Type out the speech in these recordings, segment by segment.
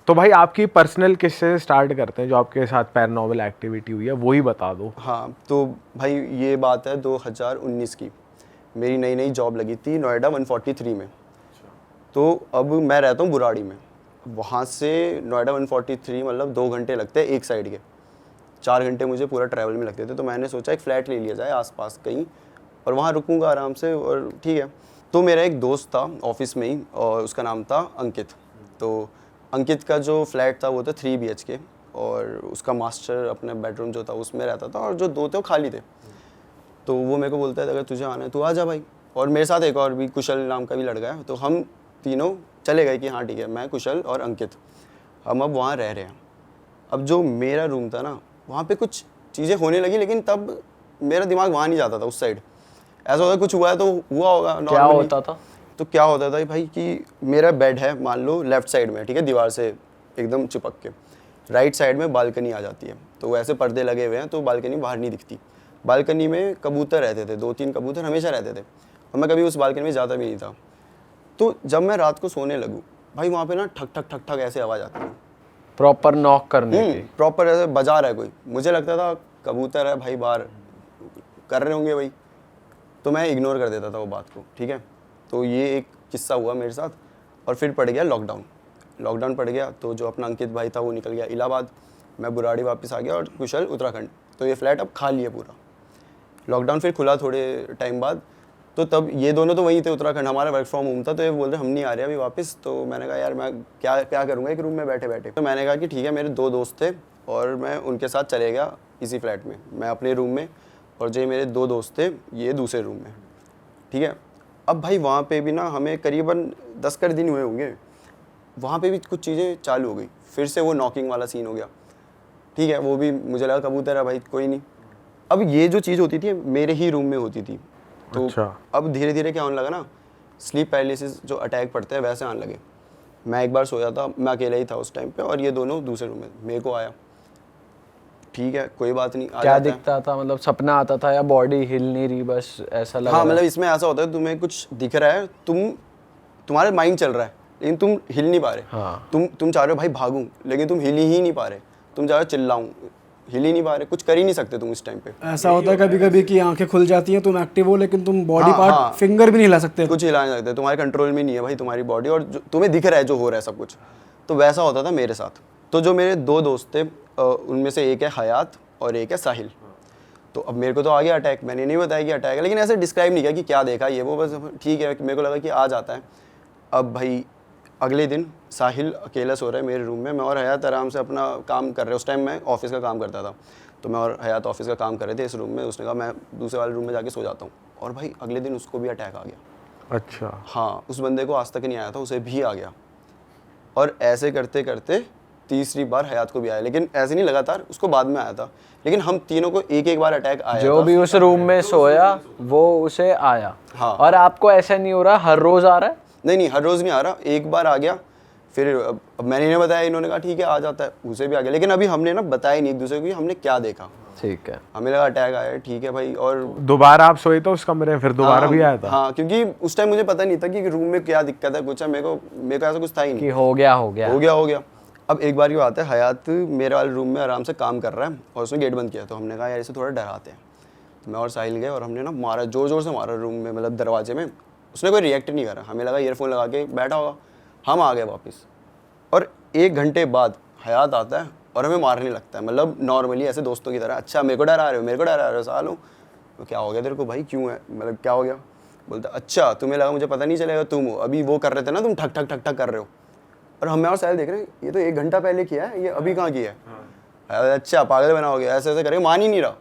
तो भाई आपकी पर्सनल किससे स्टार्ट करते हैं, जो आपके साथ पैरानॉर्मल एक्टिविटी हुई है वो ही बता दो। हाँ, तो भाई ये बात है 2019 की। मेरी नई नई जॉब लगी थी नोएडा 143 में। तो अब मैं रहता हूँ बुराड़ी में। वहाँ से नोएडा 143 मतलब 2 घंटे लगते हैं एक साइड के, 4 घंटे मुझे पूरा ट्रैवल में लगते थे। तो मैंने सोचा एक फ़्लैट ले लिया जाए आसपास कहीं, और वहाँ रुकूंगा आराम से, और ठीक है। तो मेरा एक दोस्त था ऑफिस में ही, और उसका नाम था अंकित। तो अंकित का जो फ्लैट था वो था 3 BHK, और उसका मास्टर अपने बेडरूम जो था उसमें रहता था, और जो 2 थे वो खाली थे। तो वो मेरे को बोलता है अगर तुझे आना है तो आ जा भाई। और मेरे साथ एक और भी कुशल नाम का भी लड़का है। तो हम तीनों चले गए कि हाँ ठीक है, मैं, कुशल और अंकित, हम अब वहाँ रह रहे हैं। अब जो मेरा रूम था ना, वहाँ पे कुछ चीज़ें होने लगी, लेकिन तब मेरा दिमाग वहाँ नहीं जाता था, उस साइड। ऐसा होता कुछ हुआ है तो हुआ होगा नॉर्मली। क्या होता था? तो क्या होता था भाई कि मेरा बेड है मान लो लेफ्ट साइड में, ठीक है, दीवार से एकदम चिपक के। राइट साइड में बालकनी आ जाती है, तो वैसे पर्दे लगे हुए हैं तो बालकनी बाहर नहीं दिखती। बालकनी में कबूतर रहते थे, 2-3 कबूतर हमेशा रहते थे, और मैं कभी उस बालकनी में ज़्यादा भी नहीं था। तो जब मैं रात को सोने लगूँ भाई, वहाँ पे ना ठक ठक ठक ठक ऐसे आवाज़ आती है, प्रॉपर नॉक करने की। प्रॉपर ऐसे बजा रहा है कोई। मुझे लगता था कबूतर है भाई, बाहर कर रहे होंगे भाई। तो मैं इग्नोर कर देता था वो बात को, ठीक है। तो ये एक किस्सा हुआ मेरे साथ। और फिर पड़ गया लॉकडाउन पड़ गया। तो जो अपना अंकित भाई था वो निकल गया इलाहाबाद, मैं बुराड़ी वापस आ गया, और कुशल उत्तराखंड। तो ये फ्लैट अब खाली है पूरा। लॉकडाउन फिर खुला थोड़े टाइम बाद, तो तब ये दोनों तो वहीं थे उत्तराखंड, हमारा वर्क फ्रॉम होम था। तो ये बोल रहे हम नहीं आ रहे अभी वापस। तो मैंने कहा यार मैं क्या क्या करूँगा एक रूम में बैठे बैठे। तो मैंने कहा कि ठीक है, मेरे 2 दोस्त थे और मैं उनके साथ चले गया इसी फ्लैट में, मैं अपने रूम में, और जो मेरे 2 दोस्त थे ये दूसरे रूम में, ठीक है। अब भाई वहाँ पे भी ना हमें करीबन 10 कर दिन हुए होंगे, वहाँ पे भी कुछ चीज़ें चालू हो गई। फिर से वो नॉकिंग वाला सीन हो गया, ठीक है। वो भी मुझे लगा कबूतर है भाई, कोई नहीं। अब ये जो चीज़ होती थी मेरे ही रूम में होती थी। तो अच्छा। अब धीरे धीरे क्या होने लगा ना, स्लीप पैरालिसिस जो अटैक पड़ते हैं वैसे आने लगे। मैं एक बार सोया था, मैं अकेला ही था उस टाइम पे, और ये दोनों दूसरे रूम में, मेरे को आया, ठीक है कोई बात नहीं, आ क्या जाता है। दिखता था? मतलब सपना आता था या बॉडी हिल नहीं रही, बस ऐसा लग हाँ, रहा मतलब इसमें ऐसा होता है तुम्हें कुछ दिख रहा है, तुम्हारे माइंड चल रहा है, लेकिन तुम हिल नहीं पा रहे। हाँ। तुम चाह रहे हो भाई भागूं, लेकिन तुम हिल ही नहीं पा रहे। तुम चाह रहे हो चिल्लाऊं, हिल ही नहीं पा रहे, कुछ कर ही नहीं सकते तुम इस टाइम पे। ऐसा होता है कभी कभी कि आंखें खुल जाती हैं, तुम एक्टिव हो, लेकिन तुम बॉडी हाँ, पार्ट हाँ। फिंगर भी नहीं हिला सकते। कुछ हिला नहीं सकते, तुम्हारे कंट्रोल में नहीं है भाई तुम्हारी बॉडी, और तुम्हें दिख रहा है जो हो रहा है सब कुछ। तो वैसा होता था मेरे साथ। तो जो मेरे 2 दोस्त थे, उनमें से एक है हयात और एक है साहिल। तो अब मेरे को तो आ गया अटैक, मैंने नहीं बताया कि अटैक है, लेकिन ऐसे डिस्क्राइब नहीं किया कि क्या देखा ये वो, बस ठीक है मेरे को लगा कि आ जाता है। अब भाई अगले दिन साहिल अकेला सो रहा है मेरे रूम में, मैं और हयात आराम से अपना काम कर रहे हैं। उस टाइम मैं ऑफिस का काम करता था, तो मैं और हयात ऑफिस का काम कर रहे थे इस रूम में। उसने कहा मैं दूसरे वाले रूम में जाके सो जाता हूँ, और भाई अगले दिन उसको भी अटैक आ गया। अच्छा। हाँ, उस बंदे को आज तक नहीं आया था, उसे भी आ गया। और ऐसे करते करते तीसरी बार हयात को भी आया, लेकिन ऐसे नहीं लगातार, उसको बाद में आया था। लेकिन हम तीनों को एक एक बार अटैक आया जो था। भी उस रूम में सोया वो उसे आया। हाँ। और आपको ऐसा नहीं हो रहा हर रोज आ रहा है? नहीं, हर रोज़ नहीं आ रहा, एक बार आ गया। फिर अब मैंने इन्हें बताया, इन्होंने कहा ठीक है आ जाता है, उसे भी आ गया। लेकिन अभी हमने ना बताया नहीं एक दूसरे को कि हमने क्या देखा। ठीक है। हमें लगा अटैक आया है, ठीक है भाई। और दोबारा आप सोए तो उस कमरे में, फिर दोबारा भी आया था? हाँ, क्योंकि उस टाइम मुझे पता नहीं था कि रूम में क्या दिक्कत है, कुछ है। मेरे को ऐसा कुछ था ही नहीं कि हो गया। अब एक बार की बात है, हयात मेरे वाले रूम में आराम से काम कर रहा है, और उसने गेट बंद किया। तो हमने कहा यार इसे थोड़ा डराते हैं। तो मैं और साहिल गए, और हमने ना मारा, जोर जोर से मारा रूम में, मतलब दरवाजे में। उसने कोई रिएक्ट नहीं करा, हमें लगा ईयरफोन लगा के बैठा होगा। हम आ गए वापस, और 1 घंटे बाद हयात आता है और हमें मारने लगता है, मतलब नॉर्मली ऐसे दोस्तों की तरह। अच्छा मेरे को डरा रहे हो सालों, तो क्या हो गया तेरे को भाई, क्यों है, मतलब क्या हो गया? बोलता अच्छा तुम्हें लगा मुझे पता नहीं चलेगा, तुम हो अभी वो कर रहे थे ना, तुम ठक ठक ठक ठक कर रहे हो। और हम और साहिल देख रहे हैं, ये तो 1 घंटा पहले किया है, ये अभी कहाँ किया है? अच्छा पागल बनाओगे, ऐसे ऐसे करेंगे, मान ही नहीं रहा।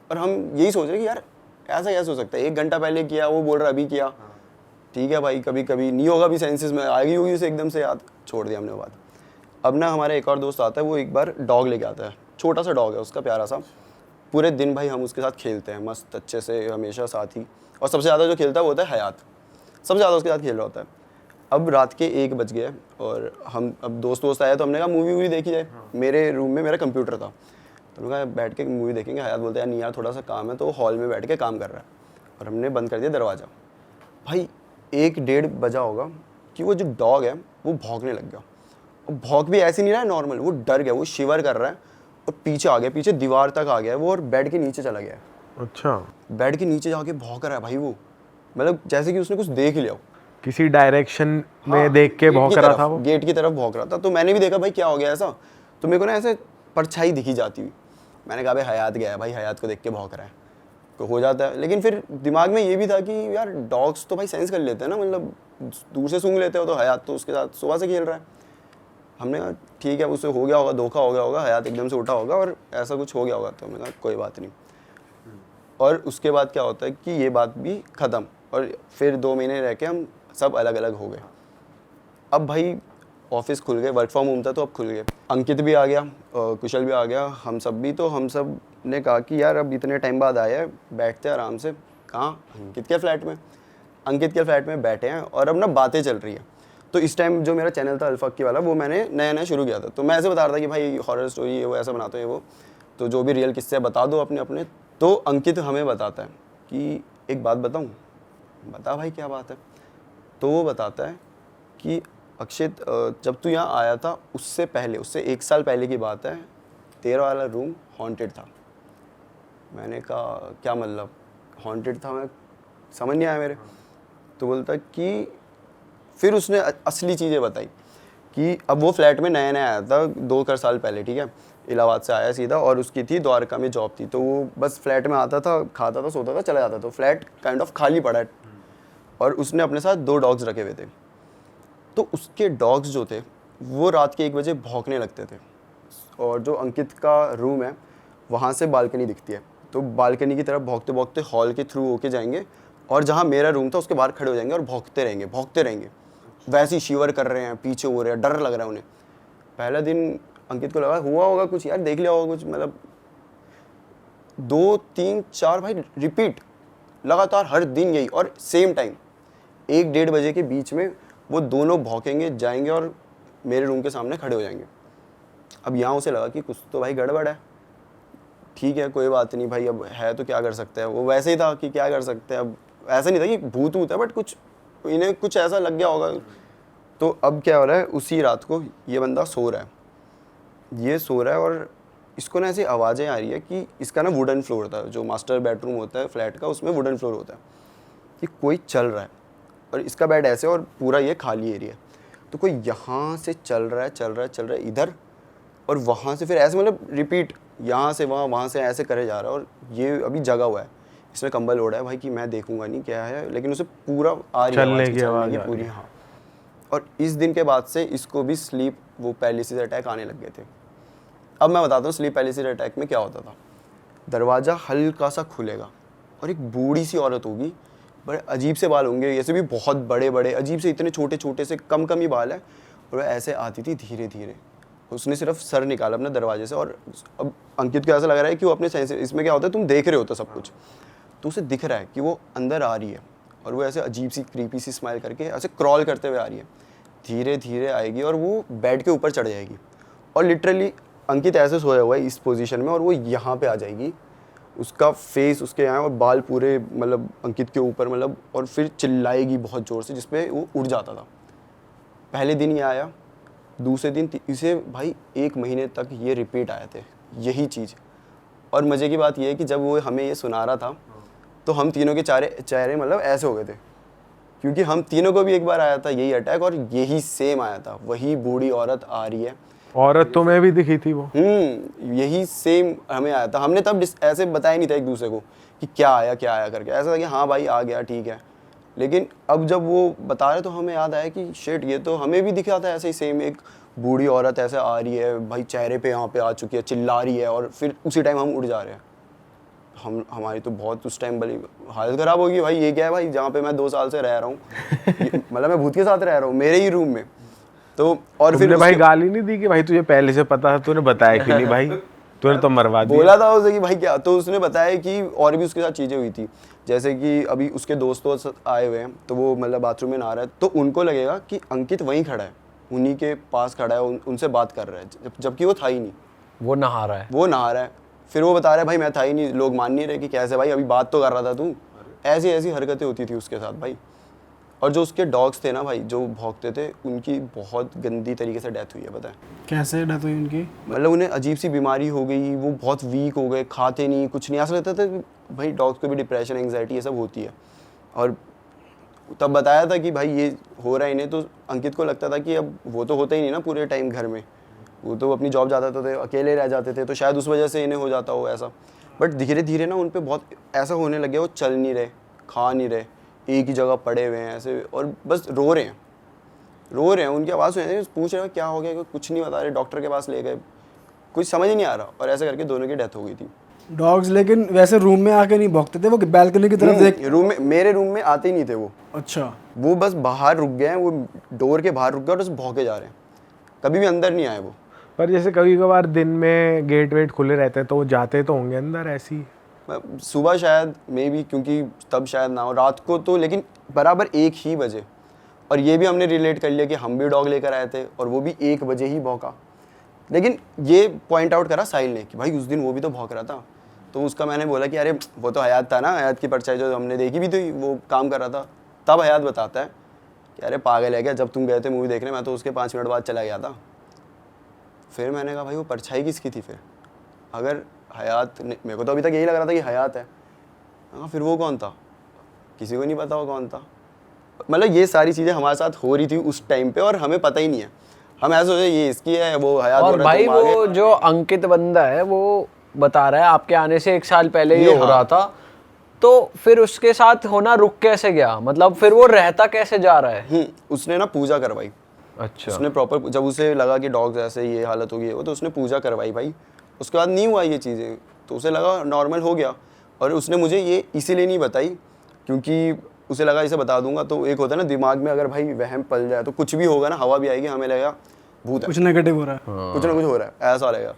और हम यही सोच रहे कि यार ऐसा कैसे हो सकता है, 1 घंटा पहले किया, वो बोल रहा अभी किया। ठीक है भाई, कभी कभी नहीं होगा भी, सेंसेस में आ गई होगी उसे, एकदम से याद, छोड़ दिया हमने बात। अब ना हमारा एक और दोस्त आता है, वो एक बार डॉग लेके आता है, छोटा सा डॉग है उसका, प्यारा सा। पूरे दिन भाई हम उसके साथ खेलते हैं मस्त अच्छे से, हमेशा साथ ही। और सबसे ज़्यादा जो खेलता है वो होता है हयात, सबसे ज़्यादा उसके साथ खेल रहा होता है। अब रात के 1 बज गए, और हम अब दोस्त आए, तो हमने कहा मूवी वूवी देखी जाए। मेरे रूम में मेरा कंप्यूटर था, तो हमने कहा बैठ के मूवी देखेंगे। हयात बोलता है यार नहीं यार, थोड़ा सा काम है, तो हॉल में बैठ के काम कर रहा है। और हमने बंद कर दिया दरवाज़ा। भाई 1-1:30 बजा होगा कि वो जो डॉग है वो भौंकने लग गया, भौंक भी ऐसी नहीं रहा है नॉर्मल, वो डर गया, वो शिवर कर रहा है और पीछे आ गया, पीछे दीवार तक आ गया है वो और बेड के नीचे चला गया है। अच्छा, बेड के नीचे जाके भौंक रहा है भाई वो, मतलब जैसे कि उसने कुछ देख लिया हो। किसी डायरेक्शन में हाँ, देख के गेट भौंक की रहा तरफ, था वो। गेट की तरफ भौंक रहा था। तो मैंने भी देखा भाई क्या हो गया ऐसा, तो मेरे को ना ऐसे परछाई दिखी जाती हुई। मैंने कहा भाई हयात गया है, भाई हयात को देख के भौंक रहा है, तो हो जाता है। लेकिन फिर दिमाग में ये भी था कि यार डॉग्स तो भाई सेंस कर लेते हैं ना, मतलब दूर से सूंघ लेते हो, तो हयात तो उसके साथ सुबह से खेल रहा है। हमने कहा ठीक है, उससे हो गया होगा, धोखा हो गया होगा, हयात एकदम से उठा होगा और ऐसा कुछ हो गया होगा। तो हमने कहा कोई बात नहीं। और उसके बाद क्या होता है कि ये बात भी ख़त्म, और फिर 2 महीने रह के हम सब अलग अलग हो गए। अब भाई ऑफिस खुल गए, वर्क फ्रॉम होम था तो अब खुल गए। अंकित भी आ गया, कुशल भी आ गया, हम सब भी। तो हम सब ने कहा कि यार अब इतने टाइम बाद आया है, बैठते हैं आराम से। कहाँ? अंकित के फ्लैट में। अंकित के फ्लैट में बैठे हैं और अब ना बातें चल रही है। तो इस टाइम जो मेरा चैनल था अल्फाकी वाला, वो मैंने नया नया शुरू किया था। तो मैं ऐसे बता रहा था कि भाई हॉरर स्टोरी ये वो ऐसा बनाते हैं वो, तो जो भी रियल किस्से बता दो अपने अपने। तो अंकित हमें बताता है कि एक बात बताऊँ। बता भाई क्या बात है। तो वो बताता है कि अक्षित, जब तू यहाँ आया था उससे पहले, उससे 1 साल पहले की बात है, तेरा वाला रूम हॉन्टेड था। मैंने कहा क्या मतलब हॉन्टेड था, मैं समझ नहीं आया मेरे। तो बोलता कि फिर उसने असली चीज़ें बताई कि अब वो फ्लैट में नया नया आया था 2 साल पहले, ठीक है, इलाहाबाद से आया सीधा, और उसकी थी द्वारका में जॉब थी। तो वो बस फ्लैट में आता था, खाता था, सोता था, चला जाता था। तो फ्लैट काइंड ऑफ खाली पड़ा है और उसने अपने साथ 2 डॉग्स रखे हुए थे। तो उसके डॉग्स जो थे वो रात के 1 बजे भौंकने लगते थे। और जो अंकित का रूम है वहाँ से बालकनी दिखती है, तो बालकनी की तरफ भौंकते भौंकते हॉल के थ्रू होके जाएंगे और जहाँ मेरा रूम था उसके बाहर खड़े हो जाएंगे और भौंकते रहेंगे। वैसे ही शिवर कर रहे हैं, पीछे हो रहे हैं, डर लग रहा है उन्हें। पहला दिन अंकित को लगा हुआ होगा कुछ यार, देख लिया होगा कुछ, मतलब 2 3 4 भाई रिपीट लगातार हर दिन यही, और सेम टाइम 1-1:30 बजे के बीच में वो दोनों भौंकेंगे, जाएंगे और मेरे रूम के सामने खड़े हो जाएंगे। अब यहाँ उसे लगा कि कुछ तो भाई गड़बड़ है। ठीक है कोई बात नहीं भाई, अब है तो क्या कर सकते हैं। वो वैसे ही था कि क्या कर सकते हैं, अब ऐसा नहीं था कि भूत है, बट कुछ इन्हें कुछ ऐसा लग गया होगा। तो अब क्या हो रहा है, उसी रात को ये बंदा सो रहा है, ये सो रहा है और इसको ना ऐसी आवाज़ें आ रही है कि इसका ना वुडन फ्लोर था, जो मास्टर बेडरूम होता है फ्लैट का, उसमें वुडन फ्लोर होता है, कि कोई चल रहा है और इसका बेड ऐसे और पूरा ये खाली एरिया है। तो कोई यहाँ से चल रहा है इधर, और वहाँ से फिर ऐसे मतलब रिपीट, यहाँ से वहाँ से ऐसे करे जा रहा है। और ये अभी जगा हुआ है, इसने कंबल ओढ़ा है भाई कि मैं देखूंगा नहीं क्या है, लेकिन उसे पूरा आ रही है चलने आवाज़ की आवाज़ आ पूरी। रही है। हाँ, और इस दिन के बाद से इसको भी स्लीप वो पैरालिसिस अटैक आने लग गए थे। अब मैं बताता हूँ स्लीप पैरालिसिस अटैक में क्या होता था। दरवाज़ा हल्का सा खुलेगा और एक बूढ़ी सी औरत होगी, बड़े अजीब से बाल होंगे, ऐसे भी बहुत बड़े बड़े अजीब से, इतने छोटे छोटे से कम ही बाल है, और वह ऐसे आती थी धीरे धीरे। उसने सिर्फ सर निकाला अपने दरवाजे से, और अब अंकित को ऐसा लग रहा है कि वो अपने सेंस, इसमें क्या होता है तुम देख रहे होते सब कुछ, तो उसे दिख रहा है कि वो अंदर आ रही है और वो ऐसे अजीब सी क्रीपी सी स्माइल करके ऐसे क्रॉल करते हुए आ रही है। धीरे धीरे आएगी और वो बेड के ऊपर चढ़ जाएगी, और लिटरली अंकित ऐसे सोया हुआ है इस पोजीशन में, और वो यहाँ पे आ जाएगी, उसका फेस उसके यहाँ और बाल पूरे मतलब अंकित के ऊपर, मतलब, और फिर चिल्लाएगी बहुत ज़ोर से, जिसपे वो उड़ जाता था। पहले दिन ये आया, दूसरे दिन इसे भाई 1 महीने तक ये रिपीट आए थे यही चीज़। और मज़े की बात ये है कि जब वो हमें ये सुना रहा था तो हम तीनों के चेहरे मतलब ऐसे हो गए थे, क्योंकि हम तीनों को भी एक बार आया था यही अटैक, और यही सेम आया था, वही बूढ़ी औरत आ रही है। औरत तो मैं भी दिखी थी वो। यही सेम हमें आया था। हमने तब ऐसे बताया नहीं था एक दूसरे को कि क्या आया करके, ऐसा था कि हाँ भाई आ गया ठीक है। लेकिन अब जब वो बता रहे तो हमें याद आया कि शिट, ये तो हमें भी दिखा था ऐसे ही सेम, एक बूढ़ी औरत ऐसे आ रही है भाई, चेहरे पे यहाँ पे आ चुकी है, चिल्ला रही है, और फिर उसी टाइम हम उड़ जा रहे हैं। हमारी तो बहुत उस टाइम बड़ी हालत ख़राब होगी भाई, ये क्या है भाई जहाँ पे मैं 2 साल से रह रहा हूँ, मतलब मैं भूत के साथ रह रहा हूँ मेरे ही रूम में। तो और फिर भाई गाली नहीं दी कि भाई तुझे पहले से पता था, तूने बताया क्यों नहीं भाई, तूने तो मरवा दिया। बोला था उसे कि भाई क्या, तो उसने बताया कि और भी उसके साथ चीज़ें हुई थी, जैसे कि अभी उसके दोस्त आए हुए हैं, तो वो मतलब बाथरूम में नहा रहा है, तो उनको लगेगा कि अंकित वहीं खड़ा है, उन्हीं के पास खड़ा है, उनसे बात कर रहा है, जबकि वो था ही नहीं, वो नहा रहा है। फिर वो बता रहा है भाई मैं था ही नहीं, लोग मान नहीं रहे कि कैसे भाई अभी बात तो कर रहा था तू, ऐसी हरकतें होती थी उसके साथ भाई। और जो उसके डॉग्स थे ना भाई जो भौंकते थे, उनकी बहुत गंदी तरीके से डेथ हुई है, पता है। कैसे डेथ हुई उनकी? मतलब उन्हें अजीब सी बीमारी हो गई, वो बहुत वीक हो गए, खाते नहीं कुछ नहीं। ऐसा लगता था कि भाई डॉग्स को भी डिप्रेशन एंग्जाइटी ये सब होती है। और तब बताया था कि भाई ये हो रहा है इन्हें, तो अंकित को लगता था कि अब वो तो होता ही नहीं ना पूरे टाइम घर में, वो तो अपनी जॉब जाते थे, अकेले रह जाते थे, तो शायद उस वजह से इन्हें हो जाता हो ऐसा। बट धीरे धीरे ना उन पे बहुत ऐसा होने लग गया, वो चल नहीं रहे, खा नहीं रहे, एक ही जगह पड़े हुए हैं ऐसे, और बस रो रहे हैं। उनकी आवाज़ सुन रहे हैं, पूछ रहे हैं क्या हो गया, कुछ नहीं बता रहे, डॉक्टर के पास ले गए, कुछ समझ ही नहीं आ रहा, और ऐसे करके दोनों की डेथ हो गई थी। डॉग्स लेकिन वैसे रूम में आके नहीं भौंकते थे, वो बैल्कनी की तरफ देख? रूम में, मेरे रूम में आते ही नहीं थे वो। अच्छा। वो बस बाहर रुक गए हैं, वो डोर के बाहर रुक गए और बस भौंके जा रहे हैं, कभी भी अंदर नहीं आए वो। पर जैसे कभी कभार दिन में गेट वेट खुले रहते हैं तो वो जाते तो होंगे अंदर ऐसी? सुबह शायद मे बी, क्योंकि तब शायद ना हो, रात को तो लेकिन बराबर 1 ही बजे। और ये भी हमने रिलेट कर लिया कि हम भी डॉग लेकर आए थे और वो भी 1 बजे ही भौंका। लेकिन ये पॉइंट आउट करा साहिल ने कि भाई उस दिन वो भी तो भौंक रहा था। तो उसका मैंने बोला कि अरे वो तो हयात था ना, हयात की परछाई जो हमने देखी भी थी, वो काम कर रहा था। तब हयात बताता है कि अरे पागल है क्या, जब तुम गए थे मूवी देखने, मैं तो उसके 5 मिनट बाद चला गया था। फिर मैंने कहा भाई वो परछाई किसकी थी फिर? अगर हयात, मेरे को तो अभी तक यही लग रहा था कि हयात है। हाँ, फिर वो कौन था? किसी को नहीं पता वो कौन था। मतलब ये सारी चीज़ें हमारे साथ हो रही थी उस टाइम पे और हमें पता ही नहीं है। हम ऐसे सोचे ये इसकी है, वो हयात। और भाई वो जो अंकित बंदा है वो बता रहा है आपके आने से 1 साल पहले ये हो रहा था, तो फिर उसके साथ होना रुक कैसे गया? मतलब फिर वो रहता कैसे जा रहा है? उसने ना पूजा करवाई। अच्छा। उसने प्रॉपर, जब उसे लगा कि डॉग्स ऐसे ये हालत होगी वो, तो उसने पूजा करवाई भाई। उसके बाद नहीं हुआ ये चीज़ें, तो उसे लगा नॉर्मल हो गया। और उसने मुझे ये इसीलिए नहीं बताई क्योंकि उसे लगा इसे बता दूंगा तो एक होता है ना दिमाग में, अगर भाई वहम पल जाए तो कुछ भी होगा ना, हवा भी आएगी, हमें लगेगा भूत है, कुछ नेगेटिव हो रहा है। कुछ ना कुछ हो रहा है, ऐसा रहेगा।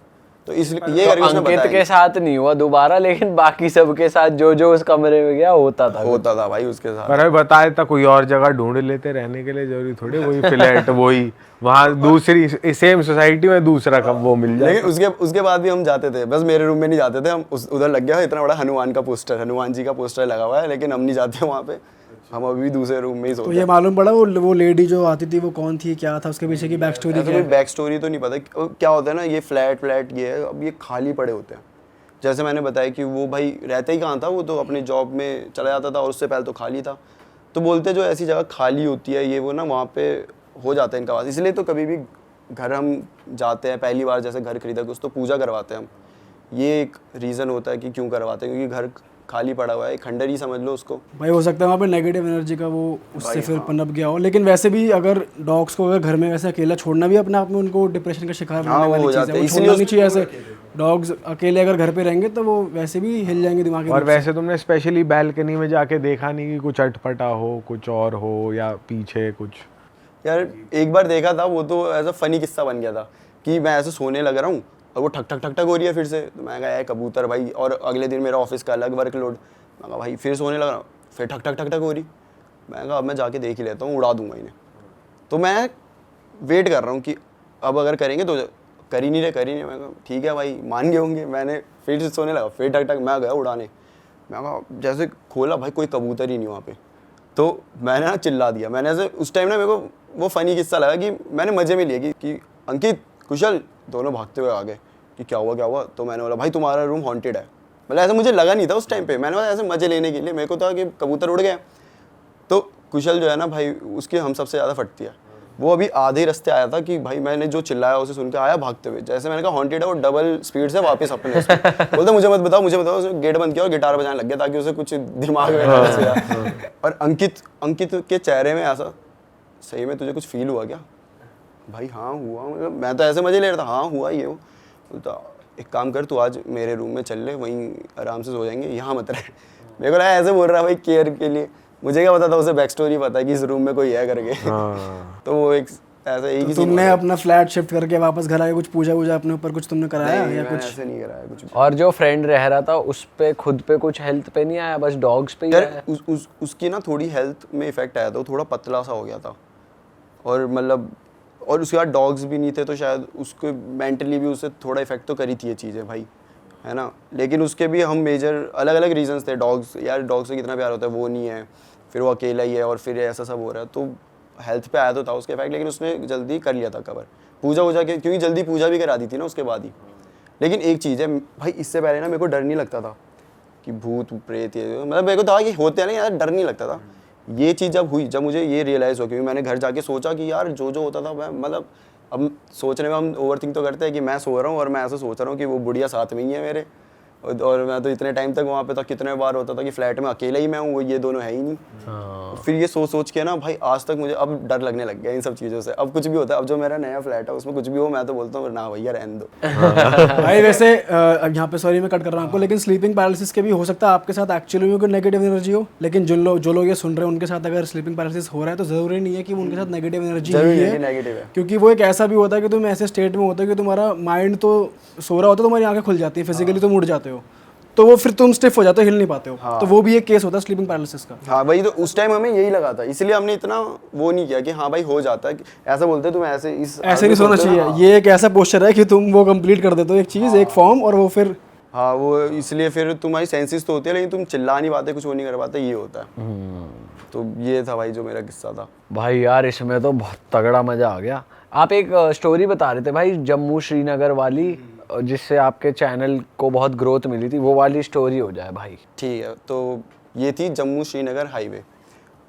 तो इसलिए ये करके उसने अंकित बताया। के साथ नहीं हुआ दोबारा, लेकिन बाकी सबके साथ जो जो उस कमरे में गया होता था भाई उसके साथ। पर अभी बताया था कोई और जगह ढूंढ लेते रहने के लिए, जरूरी थोड़ी वही फ्लैट वही वहाँ दूसरी सेम सोसाइटी में दूसरा कब वो मिल जाए। लेकिन उसके बाद भी हम जाते थे, बस मेरे रूम में नहीं जाते थे हम। उधर लग गया इतना बड़ा हनुमान का पोस्टर, हनुमान जी का पोस्टर लगा हुआ है, लेकिन हम नहीं जाते वहाँ पे, हम अभी भी दूसरे रूम में ही सोते तो ये मालूम पड़ा वो लेडी जो आती थी वो कौन थी, क्या था उसके पीछे की बैक स्टोरी? ऐसे कोई बैक स्टोरी तो नहीं पता। क्या होता है ना, ये फ्लैट ये है, अब ये खाली पड़े होते हैं। जैसे मैंने बताया कि वो भाई रहता ही कहाँ था, वो तो अपनी जॉब में चला जाता था और उससे पहले तो खाली था। तो बोलते जो ऐसी जगह खाली होती है ये वो ना, वहाँ पे हो जाता है इनका वास। इसलिए तो कभी भी घर हम जाते हैं, पहली बार जैसे घर खरीदा कुछ, तो पूजा करवाते हैं हम। ये एक रीज़न होता है कि क्यों करवाते हैं, क्योंकि घर खाली पड़ा हुआ है, खंडर ही समझ लो उसको। भाई हो सकता है वहाँ पे नेगेटिव एनर्जी का वो उससे फिर पनप गया हो। लेकिन वैसे भी अगर डॉग्स को अगर घर में वैसे अकेला छोड़ना भी अपने आप में उनको डिप्रेशन का शिकार बनाने वाली चीज़ है, वो छोड़ना नहीं चाहिए ऐसे। डॉग्स अकेले अगर घर पे रहेंगे तो वो वैसे भी हिल जाएंगे दिमाग। और वैसे तुमने स्पेशली बैल्कनी में जाके देखा नहीं कि कुछ अटपटा हो, कुछ और हो, या पीछे कुछ? यार एक बार देखा था, वो तो ऐसा फनी किस्सा बन गया था कि मैं ऐसे सोने लग रहा हूँ और वो ठक ठक ठक ठक हो रही है फिर से। तो मैं कहा यार कबूतर भाई, और अगले दिन मेरा ऑफिस का अलग वर्कलोड। मैं कहा भाई फिर सोने लग रहा हूँ, फिर ठक ठक ठक ठक हो रही। मैं कहा अब मैं जाके देख ही लेता हूँ, उड़ा दूंगा इन्हें। तो मैं वेट कर रहा हूँ कि अब अगर करेंगे तो कर ही नहीं रहे। मैं कहा ठीक है भाई, मान गए होंगे। मैंने फिर से सोने लगा, फिर ठक ठक, मैं गया उड़ाने। मैं कहा जैसे खोला भाई, कोई कबूतर ही नहीं वहाँ पे। तो मैंने ना चिल्ला दिया। मैंने ऐसे उस टाइम ना मेरे को वो फ़नी किस्सा लगा कि मैंने मज़े में लिया कि अंकित कुशल दोनों भागते हुए आ गए कि क्या हुआ। तो मैंने बोला भाई तुम्हारा रूम हॉन्टेड है। मतलब ऐसा मुझे लगा नहीं था उस टाइम पे, मैंने बोला ऐसे मज़े लेने के लिए। मेरे को था कि कबूतर उड़ गया। तो कुशल जो है ना भाई, उसकी हम सबसे ज़्यादा फटती है। वो अभी आधे रास्ते आया था कि भाई मैंने जो चिल्लाया उसे सुन के आया भागते हुए। जैसे मैंने कहा हॉन्टेड है, वो डबल स्पीड से वापस अपने बोलते मुझे मत बताओ। उसने गेट बंद किया और गिटार बजाने लग गया ताकि उसे कुछ दिमाग में ना घुसे। और अंकित के चेहरे में ऐसा, सही में तुझे कुछ फील हुआ क्या? भाई हाँ हुआ। मतलब मैं तो ऐसे मजे ले रहा था, हाँ हुआ ये वो। तो एक काम कर, तू आज मेरे रूम में चल ले, वहीं आराम से सो जाएंगे, यहाँ मत रहे। मेरे को लगा ऐसे बोल रहा भाई केयर के लिए। मुझे क्या पता था उसे बैक स्टोरी पता है कि इस रूम में कोई है करके। तो वो एक ऐसा एक ही। तुमने अपना फ्लैट शिफ्ट करके वापस घर आके कुछ पूजा वूजा अपने ऊपर कुछ तुमने कराया या कुछ? ऐसे नहीं कराया कुछ। और जो फ्रेंड रह रहा था उस पे खुद पे कुछ हेल्थ पे नहीं आया, बस डॉग्स पे ही आया? उसकी ना थोड़ी हेल्थ में इफेक्ट आया था, वो थोड़ा पतला सा हो गया था। और मतलब और उसके बाद डॉग्स भी नहीं थे, तो शायद उसको मेंटली भी उससे थोड़ा इफेक्ट तो करी थी ये चीज़ें भाई, है ना। लेकिन उसके भी हम मेजर अलग अलग रीजंस थे। डॉग्स, यार डॉग से कितना प्यार होता है वो नहीं है। फिर वो अकेला ही है और फिर ऐसा सब हो रहा है, तो हेल्थ पे आया तो था उसके इफेक्ट, लेकिन उसने जल्दी कर लिया था कवर, पूजा वूजा के, क्योंकि जल्दी पूजा भी करा दी थी ना उसके बाद ही। लेकिन एक चीज़ है भाई, इससे पहले ना मेरे को डर नहीं लगता था कि भूत प्रेत ये, मतलब मेरे को था कि होते हैं ना यार, डर नहीं लगता था। ये चीज़ जब हुई, जब मुझे ये रियलाइज़ हो, क्योंकि मैंने घर जाके सोचा कि यार जो होता था मैं, मतलब अब सोचने में हम ओवरथिंक तो करते हैं कि मैं सो रहा हूँ और मैं ऐसा सोच रहा हूँ कि वो बुढ़िया साथ में ही है मेरे, और मैं तो इतने टाइम तक वहाँ पे था, कितने बार होता था कि फ्लैट में अकेला ही मैं हूँ, वो ये दोनों है ही नहीं। फिर ये सोच के ना भाई आज तक मुझे अब डर लगने लग गया इन सब चीज़ों से। अब कुछ भी होता है, अब जो मेरा नया फ्लैट है उसमें कुछ भी हो, मैं तो बोलता हूँ ना भैया रहने दो। भाई वैसे अब यहाँ पे सॉरी मैं कट कर रहा हूँ आपको, लेकिन स्लीपिंग पैरालिसिस के भी हो सकता है आपके साथ एक्चुअली में कोई नेगेटिव एनर्जी हो, लेकिन जो लोग ये सुन रहे हैं उनके साथ अगर स्लीपिंग पैरालिसिस हो रहा है तो ज़रूरी नहीं है कि उनके साथ नेगेटिव एनर्जी ही है, नेगेटिव है, क्योंकि वो एक ऐसा भी होता है कि तुम ऐसे स्टेट में होते हो कि तुम्हारा माइंड तो सो रहा होता है, तुम्हारी आंखें खुल जाती है, फिजिकली तुम उठ जाते हो, तो वो फिर तुम स्टिफ हो जाते हो, हिल नहीं पाते हो। तो वो भी एक केस होता है स्लीपिंग पैरालिसिस का। हाँ वही तो, उस टाइम हमें यही लगा था, इसलिए हमने इतना वो नहीं किया कि हाँ भाई हो जाता है, ऐसा बोलते तुम ऐसे ऐसे नहीं सोना चाहिए। ये एक ऐसा पोस्चर है कि तुम वो कंप्लीट कर देते हो एक चीज़, एक फॉर्म, और वो फिर हाँ वो इसलिए फिर तुम्हारी सेंसेस तो होती है लेकिन तुम चिल्ला नहीं पाते, कुछ वो नहीं कर पाते, ये होता है। तो ये था भाई जो मेरा किस्सा था भाई यार इसमें तो बहुत तगड़ा मजा आ गया। आप एक स्टोरी बता रहे थे भाई जम्मू श्रीनगर वाली, जिससे आपके चैनल को बहुत ग्रोथ मिली थी, वो वाली स्टोरी हो जाए भाई। ठीक है, तो ये थी जम्मू श्रीनगर हाईवे।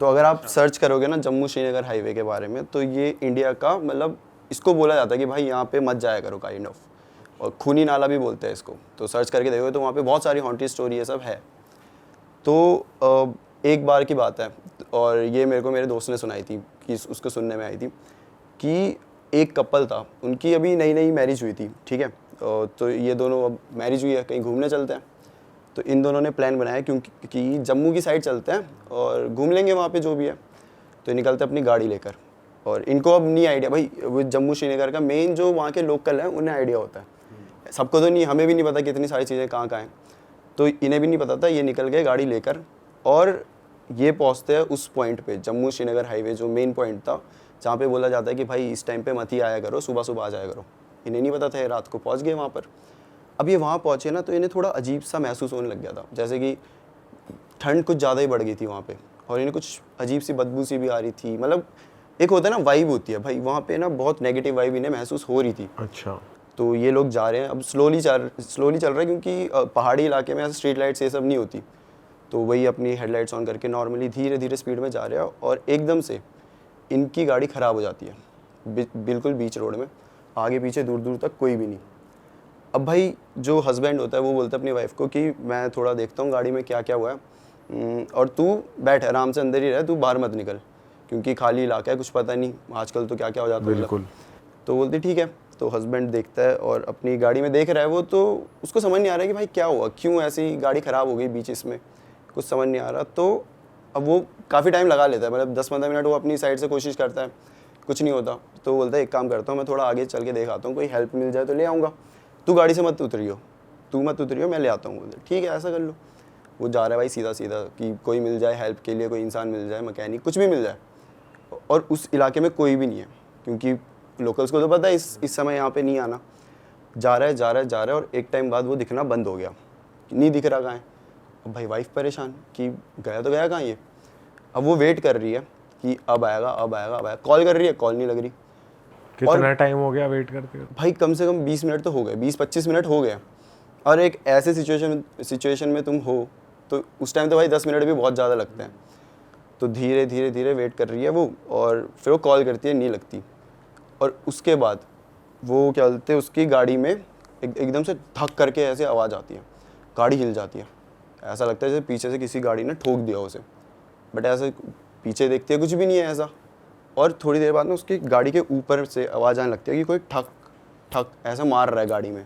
तो अगर आप सर्च करोगे ना जम्मू श्रीनगर हाईवे के बारे में, तो ये इंडिया का, मतलब इसको बोला जाता है कि भाई यहाँ पे मत जाया करो काइंड ऑफ, और खूनी नाला भी बोलते हैं इसको। तो सर्च करके देखोगे तो वहाँ पे बहुत सारी हॉन्टेड स्टोरी ये सब है। तो एक बार की बात है, और ये मेरे को मेरे दोस्त ने सुनाई थी, कि उसको सुनने में आई थी कि एक कपल था, उनकी अभी नई नई मैरिज हुई थी, ठीक है। तो ये दोनों अब मैरिज हुई है, कहीं घूमने चलते हैं। तो इन दोनों ने प्लान बनाया क्योंकि जम्मू की साइड चलते हैं और घूम लेंगे वहाँ पे जो भी है। तो ये निकलते अपनी गाड़ी लेकर, और इनको अब नहीं आइडिया भाई, वो जम्मू श्रीनगर का मेन जो वहाँ के लोकल हैं उन्हें आइडिया होता है, सबको तो नहीं, हमें भी नहीं पता कितनी सारी चीज़ें कहाँ कहाँ हैं। तो इन्हें भी नहीं पता था, ये निकल गए गाड़ी लेकर, और ये पहुँचते हैं उस पॉइंट पे, जम्मू श्रीनगर हाईवे जो मेन पॉइंट था, जहाँ पे बोला जाता है कि भाई इस टाइम पे मत ही आया करो, सुबह सुबह आ जाया करो। इन्हें नहीं पता था, ये रात को पहुँच गए वहाँ पर। अब ये वहाँ पहुँचे ना, तो इन्हें थोड़ा अजीब सा महसूस होने लग गया था, जैसे कि ठंड कुछ ज़्यादा ही बढ़ गई थी वहाँ पे, और इन्हें कुछ अजीब सी बदबू सी भी आ रही थी। मतलब एक होता है ना वाइब होती है भाई, वहाँ पे ना बहुत नेगेटिव वाइब इन्हें महसूस हो रही थी। अच्छा। तो ये लोग जा रहे हैं, अब स्लोली चल रहा है, क्योंकि पहाड़ी इलाके में ऐसे स्ट्रीट लाइट्स ये सब नहीं होती। तो वही अपनी हेडलाइट्स ऑन करके नॉर्मली धीरे धीरे स्पीड में जा रहे हैं, और एकदम से इनकी गाड़ी ख़राब हो जाती है, बिल्कुल बीच रोड में, आगे पीछे दूर दूर तक कोई भी नहीं। अब भाई जो हस्बैंड होता है वो बोलता है अपनी वाइफ को कि मैं थोड़ा देखता हूँ गाड़ी में क्या क्या हुआ है, और तू बैठ आराम से अंदर ही रह, तू बाहर मत निकल, क्योंकि खाली इलाका है, कुछ पता नहीं आजकल तो क्या क्या हो जाता है। बिल्कुल। तो बोलती ठीक है। तो हस्बैंड देखता है और अपनी गाड़ी में देख रहा है वो, तो उसको समझ नहीं आ रहा है कि भाई क्या हुआ, क्यों ऐसी गाड़ी ख़राब हो गई बीच इसमें, कुछ समझ नहीं आ रहा। तो अब वो काफ़ी टाइम लगा लेता है, मतलब 10-15 मिनट वो अपनी साइड से कोशिश करता है, कुछ नहीं होता। तो बोलता है एक काम करता हूँ, मैं थोड़ा आगे चल के देख आता हूँ, कोई हेल्प मिल जाए तो ले आऊँगा, तू गाड़ी से मत उतरियो, मैं ले आता हूँ। बोलते ठीक है ऐसा कर लो। वो जा रहा है भाई सीधा सीधा कि कोई मिल जाए हेल्प के लिए, कोई इंसान मिल जाए, मैकेनिक कुछ भी मिल जाए। और उस इलाके में कोई भी नहीं है, क्योंकि लोकल्स को तो पता है इस समय यहाँ पे नहीं आना। जा रहा है और एक टाइम बाद वो दिखना बंद हो गया, नहीं दिख रहा कहाँ है। अब भाई वाइफ परेशान कि गया तो गया कहाँ ये। अब वो वेट कर रही है कि अब आएगा, कॉल कर रही है, कॉल नहीं लग रही। कितना टाइम हो गया वेट करते हुए? भाई कम से कम 20 मिनट तो हो गए, 20-25 मिनट हो गए। और एक ऐसे सिचुएशन में तुम हो तो उस टाइम तो भाई 10 मिनट भी बहुत ज़्यादा लगते हैं। तो धीरे धीरे वेट कर रही है वो, और फिर वो कॉल करती है, नहीं लगती। और उसके बाद वो क्या बोलते हैं, उसकी गाड़ी में एकदम से धक करके ऐसे आवाज़ आती है, गाड़ी हिल जाती है, ऐसा लगता है जैसे पीछे से किसी गाड़ी ने ठोक दिया उसे। बट ऐसे पीछे देखते हैं कुछ भी नहीं है ऐसा। और थोड़ी देर बाद ना उसकी गाड़ी के ऊपर से आवाज़ आने लगती है कि कोई ठक ठक ऐसा मार रहा है गाड़ी में।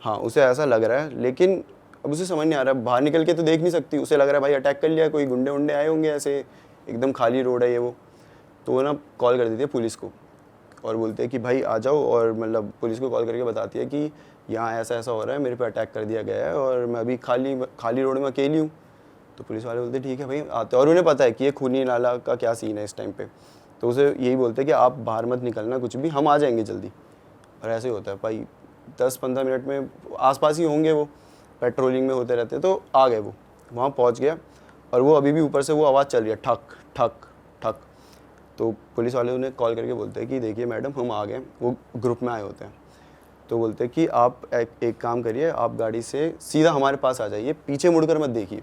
हाँ उसे ऐसा लग रहा है, लेकिन अब उसे समझ नहीं आ रहा है, बाहर निकल के तो देख नहीं सकती। उसे लग रहा है भाई अटैक कर लिया, कोई गुंडे वुंडे आए होंगे, ऐसे एकदम खाली रोड है ये वो। तो वो ना कॉल कर देती है पुलिस को, और बोलते हैं कि भाई आ जाओ। और मतलब पुलिस को कॉल करके बताती है कि यहाँ ऐसा हो रहा है, मेरे पे अटैक कर दिया गया है, और मैं अभी खाली रोड में अकेली हूँ। तो पुलिस वाले बोलते हैं ठीक है भाई आते हैं। और उन्हें पता है कि ये खूनी नाला का क्या सीन है इस टाइम पे। तो उसे यही बोलते हैं कि आप बाहर मत निकलना कुछ भी, हम आ जाएंगे जल्दी। और ऐसे ही होता है भाई, 10-15 मिनट में आसपास ही होंगे, वो पेट्रोलिंग में होते रहते हैं। तो आ गए वो, वहाँ पहुँच गया। और वो अभी भी ऊपर से वो आवाज़ चल रही है, ठक ठक ठक। तो पुलिस वाले उन्हें कॉल करके बोलते हैं कि देखिए मैडम हम आ गए, वो ग्रुप में आए होते हैं। तो बोलते हैं कि आप एक काम करिए, आप गाड़ी से सीधा हमारे पास आ जाइए, पीछे मुड़कर मत देखिए।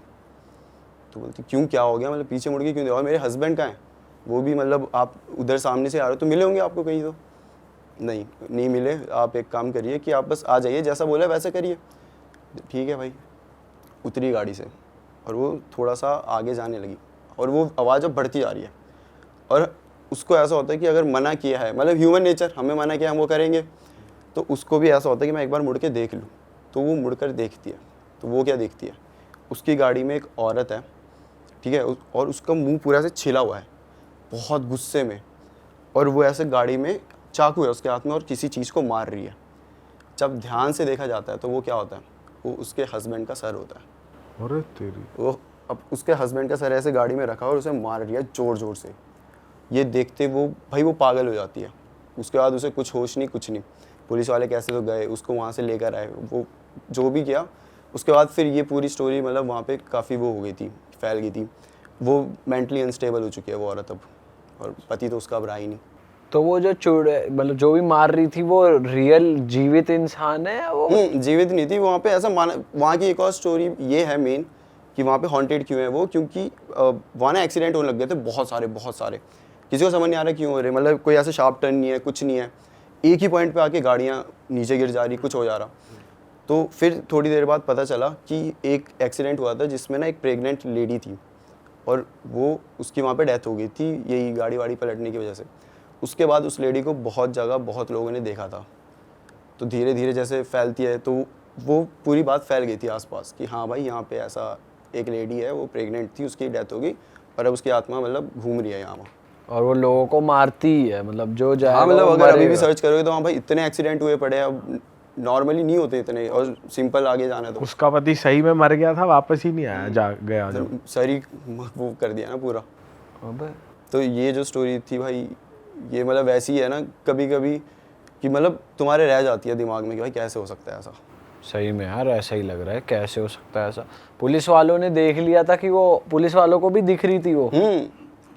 तो बोलती क्यों, क्या हो गया, मतलब पीछे मुड़ के क्यों? और मेरे हस्बैंड कहाँ हैं, वो भी मतलब आप उधर सामने से आ रहे हो तो मिले होंगे आपको कहीं। तो नहीं मिले। आप एक काम करिए कि आप बस आ जाइए, जैसा बोला वैसा करिए। ठीक है भाई। उतरी गाड़ी से और वो थोड़ा सा आगे जाने लगी और वो आवाज़ अब बढ़ती जा रही है। और उसको ऐसा होता है कि अगर मना किया है, मतलब ह्यूमन नेचर, हमें मना किया हम वो करेंगे, तो उसको भी ऐसा होता है कि मैं एक बार मुड़ के देख लूँ। तो वो मुड़कर देखती है। तो वो क्या देखती है, उसकी गाड़ी में एक औरत है, ठीक है, और उसका मुंह पूरा से छिला हुआ है, बहुत गुस्से में, और वो ऐसे गाड़ी में चाकू है उसके हाथ में और किसी चीज़ को मार रही है। जब ध्यान से देखा जाता है तो वो क्या होता है, वो उसके हस्बैंड का सर होता है। अरे तेरी। वो अब उसके हस्बैंड का सर ऐसे गाड़ी में रखा और उसे मार रही है ज़ोर ज़ोर से। ये देखते वो भाई वो पागल हो जाती है। उसके बाद उसे कुछ होश नहीं, कुछ नहीं। पुलिस वाले कैसे तो गए, उसको वहाँ से लेकर आए, वो जो भी किया। उसके बाद फिर ये पूरी स्टोरी मतलब वहाँ पे काफ़ी वो हो गई थी, फैल गई थी। वो मेंटली अनस्टेबल हो चुकी है वो औरत अब, और पति तो उसका अब रहा ही नहीं। तो वो जो मतलब जो भी मार रही थी वो रियल जीवित इंसान है या वो? जीवित नहीं थी। वहाँ पे ऐसा माना, वहाँ की एक और स्टोरी ये है मेन कि वहाँ पे हॉन्टेड क्यों है वो, क्योंकि वहाँ ना एक्सीडेंट होने लग गए थे बहुत सारे। किसी को समझ नहीं आ रहा क्यों हो रहे, मतलब कोई ऐसे शार्प टर्न नहीं है, कुछ नहीं है, एक ही पॉइंट पे आके गाड़ियाँ नीचे गिर जा रही, कुछ हो जा रहा। तो फिर थोड़ी देर बाद पता चला कि एक एक्सीडेंट हुआ था जिसमें ना एक प्रेग्नेंट लेडी थी और वो उसकी वहाँ पे डेथ हो गई थी यही गाड़ी वाड़ी पलटने की वजह से। उसके बाद उस लेडी को बहुत जगह बहुत लोगों ने देखा था। तो धीरे धीरे जैसे फैलती है तो वो पूरी बात फैल गई थी आसपास कि हाँ भाई यहाँ पे ऐसा एक लेडी है, वो प्रेग्नेंट थी, उसकी डेथ हो गई और अब उसकी आत्मा मतलब घूम रही है यहाँ। और वो लोगों को मारती ही है, मतलब जो जाएगा हाँ, मतलब वो अगर अभी भी मरेगा। सर्च करोगे तो हाँ भाई इतने एक्सीडेंट हुए पड़े हैं, अब नॉर्मली नहीं होते इतने, और सिंपल आगे जाना तो उसका पति सही में मर गया था, वापस ही नहीं आया, जा गया जो। सारी वो कर दिया ना पूरा। अबे तो ये जो स्टोरी थी भाई, ये मतलब वैसी है ना कभी कभी कि मतलब तुम्हारे रह जाती है दिमाग में कि भाई कैसे हो सकता है ऐसा। सही में यार ऐसा ही लग रहा है, कैसे हो सकता है ऐसा। पुलिस वालों ने देख लिया था कि वो, पुलिस वालों को भी दिख रही थी वो।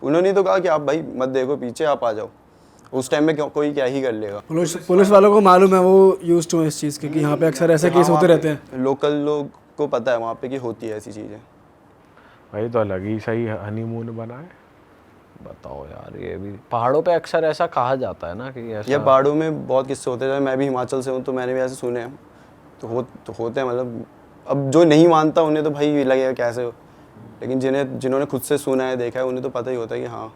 उन्होंने तो कहा कि आप भाई मत देखो पीछे, आप आ जाओ। उस टाइम में कोई क्या ही कर लेगा। पुलिस वालों को मालूम है, वो यूज टू इस चीज़ के कि यहाँ पे अक्सर ऐसे केस होते रहते हैं। लोकल लोग को पता है वहाँ पे कि होती है ऐसी चीज़ें। भाई तो अलग ही सही हनीमून बना है। बताओ यार, ये भी पहाड़ों पे अक्सर ऐसा कहा जाता है ना कि ऐसा। ये पहाड़ों में बहुत किस्से होते हैं। मैं भी हिमाचल से हूँ तो मैंने भी ऐसे सुने हैं। तो होते हैं, मतलब अब जो नहीं मानता उन्हें तो भाई लगेगा कैसे हो, लेकिन जिन्होंने खुद से सुना है, देखा है, उन्हें तो पता ही होता है कि हाँ